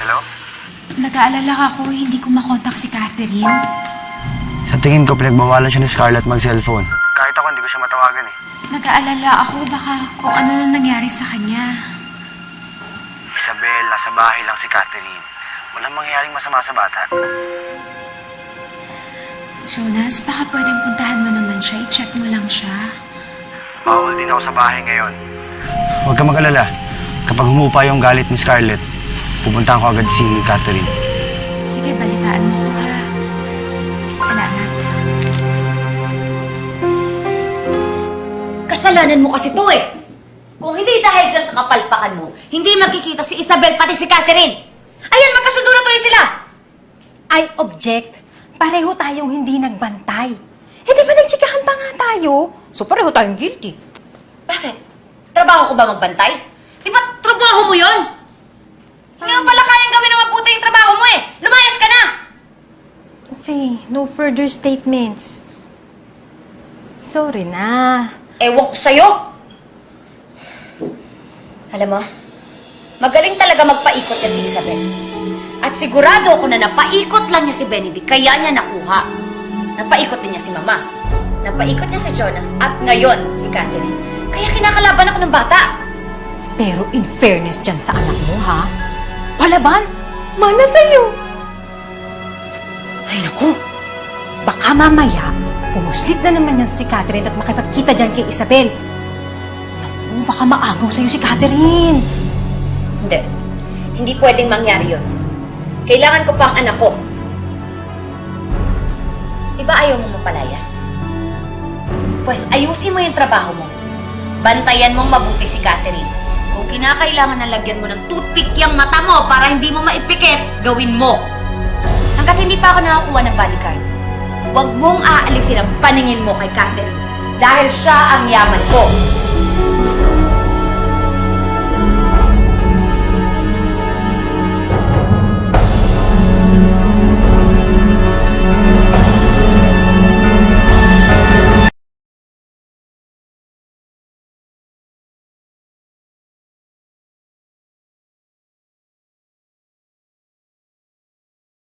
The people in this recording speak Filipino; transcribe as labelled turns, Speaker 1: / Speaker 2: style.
Speaker 1: Hello?
Speaker 2: Nag-aalala ako, hindi ko makontak si Catherine.
Speaker 1: Sa tingin ko, pinagbawalan siya ni Scarlett mag-cellphone. Kahit ako, hindi ko siya matawagan eh.
Speaker 2: Nag-aalala ako baka kung ano na nangyari sa kanya.
Speaker 1: Isabel, nasa bahay lang si Catherine. Walang mangyayaring masama sa bata.
Speaker 2: Jonas, baka pwedeng puntahan mo naman siya. I-check mo lang siya.
Speaker 1: Bawal din ako sa bahay ngayon. Huwag ka mag-alala. Kapag humupa yung galit ni Scarlett, pupuntahan ko agad si Catherine.
Speaker 2: Sige, balitaan mo ko ha. Salamat.
Speaker 3: Kasalanan mo kasi to eh. Kung hindi dahil dyan sa kapalpakan mo, hindi magkikita si Isabel pati si Catherine. Ayan, magkasundo na tuloy sila.
Speaker 4: I object. Pareho tayong hindi nagbantay. Hindi ba nagtsikahan pa nga tayo? So pareho tayong guilty.
Speaker 3: Bakit? Trabaho ko ba magbantay? Di ba trabaho mo yon? Hindi mo pala kayang gawin na mabuti yung trabaho mo eh. Lumayas ka na!
Speaker 4: Okay, no further statements. Sorry na.
Speaker 3: Ewan ko sa'yo. Alam mo, magaling talaga magpaikot yan si Isabel. At sigurado ako na napaikot lang niya si Benedict, kaya niya nakuha. Napaikot din niya si Mama. Napaikot niya si Jonas at ngayon si Catherine. Kaya kinakalaban ako ng bata.
Speaker 4: Pero in fairness dyan sa anak mo, ha? Palaban? Mana sa'yo. Ay, naku. Baka mamaya, pumuslit na naman yan si Catherine at makipagkita dyan kay Isabel. Naku, baka maagaw sa'yo si Catherine.
Speaker 3: Hindi. Hindi pwedeng mangyari yun. Kailangan ko pang anak ko. Diba ayaw mo mapalayas? Pues ayusin mo yung trabaho mo. Bantayan mong mabuti si Catherine. Kung kinakailangan na lagyan mo ng toothpick yung mata mo para hindi mo maipikit, gawin mo. Hanggat hindi pa ako nakakuha ng bodyguard, huwag mong aalisin ang paningin mo kay Catherine dahil siya ang yaman ko.